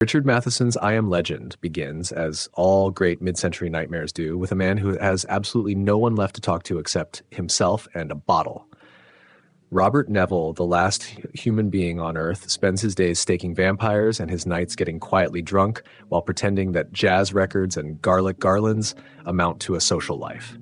Richard Matheson's I Am Legend begins, as all great mid-century nightmares do, with a man who has absolutely no one left to talk to except himself and a bottle. Robert Neville, the last human being on Earth, spends his days staking vampires and his nights getting quietly drunk while pretending that jazz records and garlic garlands amount to a social life.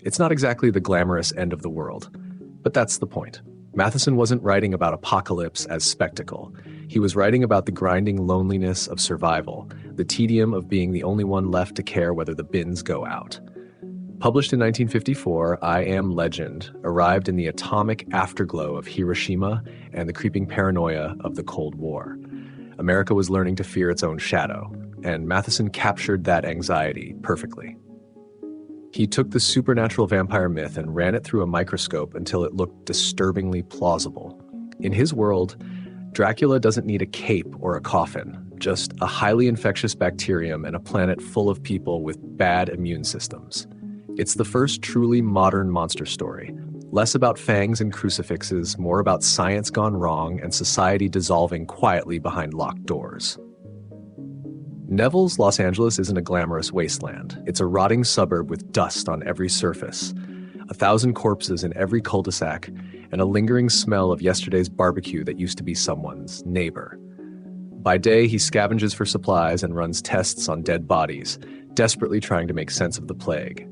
It's not exactly the glamorous end of the world, but that's the point. Matheson wasn't writing about apocalypse as spectacle. He was writing about the grinding loneliness of survival, the tedium of being the only one left to care whether the bins go out. Published in 1954, I Am Legend arrived in the atomic afterglow of Hiroshima and the creeping paranoia of the Cold War. America was learning to fear its own shadow, and Matheson captured that anxiety perfectly. He took the supernatural vampire myth and ran it through a microscope until it looked disturbingly plausible. In his world, Dracula doesn't need a cape or a coffin, just a highly infectious bacterium and a planet full of people with bad immune systems. It's the first truly modern monster story, less about fangs and crucifixes, more about science gone wrong and society dissolving quietly behind locked doors. Neville's Los Angeles isn't a glamorous wasteland. It's a rotting suburb with dust on every surface, 1,000 corpses in every cul-de-sac, and a lingering smell of yesterday's barbecue that used to be someone's neighbor. By day, he scavenges for supplies and runs tests on dead bodies, desperately trying to make sense of the plague.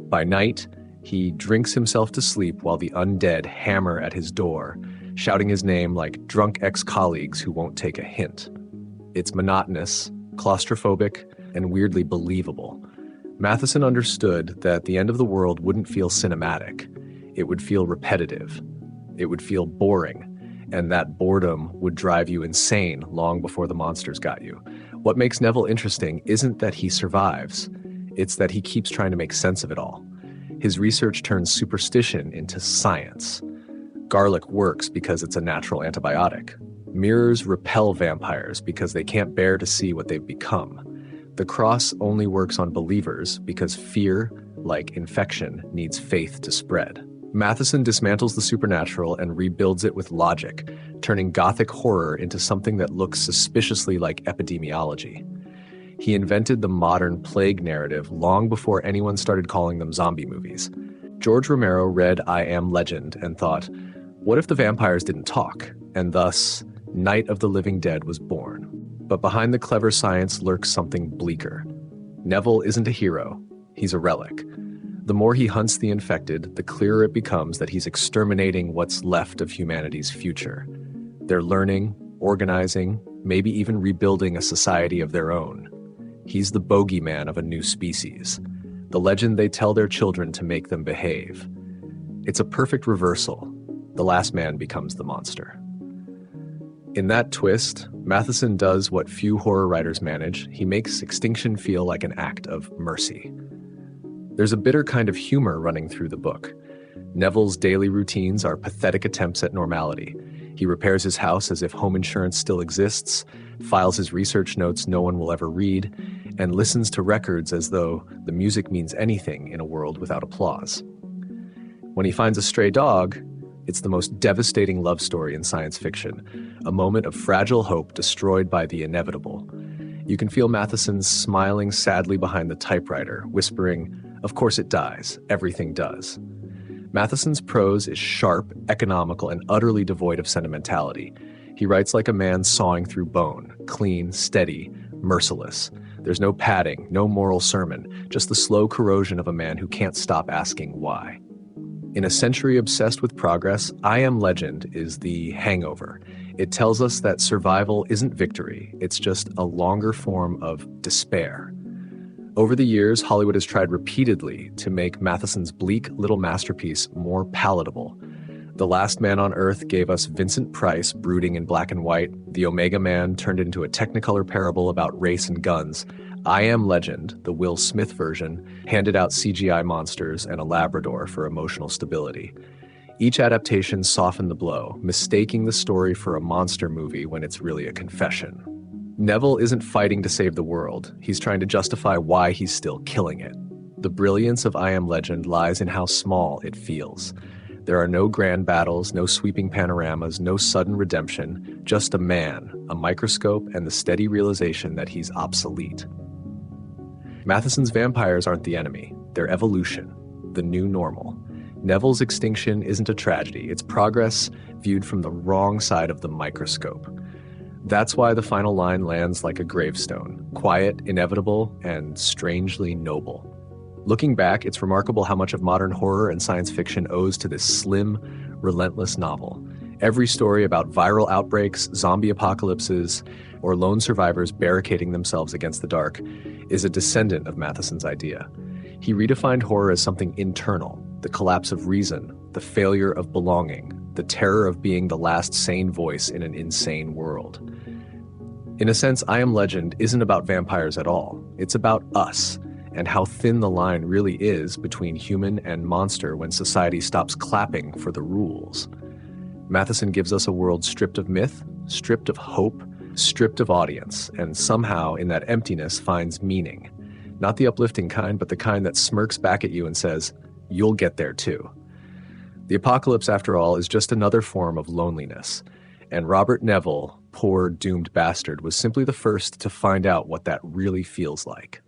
By night, he drinks himself to sleep while the undead hammer at his door, shouting his name like drunk ex-colleagues who won't take a hint. It's monotonous, claustrophobic, and weirdly believable. Matheson understood that the end of the world wouldn't feel cinematic. It would feel repetitive. It would feel boring. And that boredom would drive you insane long before the monsters got you. What makes Neville interesting isn't that he survives. It's that he keeps trying to make sense of it all. His research turns superstition into science. Garlic works because it's a natural antibiotic. Mirrors repel vampires because they can't bear to see what they've become. The cross only works on believers because fear, like infection, needs faith to spread. Matheson dismantles the supernatural and rebuilds it with logic, turning gothic horror into something that looks suspiciously like epidemiology. He invented the modern plague narrative long before anyone started calling them zombie movies. George Romero read I Am Legend and thought, what if the vampires didn't talk? And thus, Night of the Living Dead was born. But behind the clever science lurks something bleaker. Neville isn't a hero, he's a relic. The more he hunts the infected, the clearer it becomes that he's exterminating what's left of humanity's future. They're learning, organizing, maybe even rebuilding a society of their own. He's the bogeyman of a new species, the legend they tell their children to make them behave. It's a perfect reversal. The last man becomes the monster. In that twist, Matheson does what few horror writers manage. He makes extinction feel like an act of mercy. There's a bitter kind of humor running through the book. Neville's daily routines are pathetic attempts at normality. He repairs his house as if home insurance still exists, files his research notes no one will ever read, and listens to records as though the music means anything in a world without applause. When he finds a stray dog, it's the most devastating love story in science fiction, a moment of fragile hope destroyed by the inevitable. You can feel Matheson smiling sadly behind the typewriter, whispering, "Of course it dies. Everything does." Matheson's prose is sharp, economical, and utterly devoid of sentimentality. He writes like a man sawing through bone, clean, steady, merciless. There's no padding, no moral sermon, just the slow corrosion of a man who can't stop asking why. In a century obsessed with progress, I Am Legend is the hangover. It tells us that survival isn't victory, it's just a longer form of despair. Over the years, Hollywood has tried repeatedly to make Matheson's bleak little masterpiece more palatable. The Last Man on Earth gave us Vincent Price brooding in black and white. The Omega Man turned it into a Technicolor parable about race and guns. I Am Legend, the Will Smith version, handed out CGI monsters and a Labrador for emotional stability. Each adaptation softened the blow, mistaking the story for a monster movie when it's really a confession. Neville isn't fighting to save the world. He's trying to justify why he's still killing it. The brilliance of I Am Legend lies in how small it feels. There are no grand battles, no sweeping panoramas, no sudden redemption, just a man, a microscope, and the steady realization that he's obsolete. Matheson's vampires aren't the enemy, they're evolution, the new normal. Neville's extinction isn't a tragedy, it's progress viewed from the wrong side of the microscope. That's why the final line lands like a gravestone, quiet, inevitable, and strangely noble. Looking back, it's remarkable how much of modern horror and science fiction owes to this slim, relentless novel. Every story about viral outbreaks, zombie apocalypses, or lone survivors barricading themselves against the dark is a descendant of Matheson's idea. He redefined horror as something internal, the collapse of reason, the failure of belonging, the terror of being the last sane voice in an insane world. In a sense, I Am Legend isn't about vampires at all. It's about us, and how thin the line really is between human and monster when society stops clapping for the rules. Matheson gives us a world stripped of myth, stripped of hope, stripped of audience, and somehow in that emptiness finds meaning. Not the uplifting kind, but the kind that smirks back at you and says, "You'll get there too." The apocalypse, after all, is just another form of loneliness, and Robert Neville, poor doomed bastard, was simply the first to find out what that really feels like.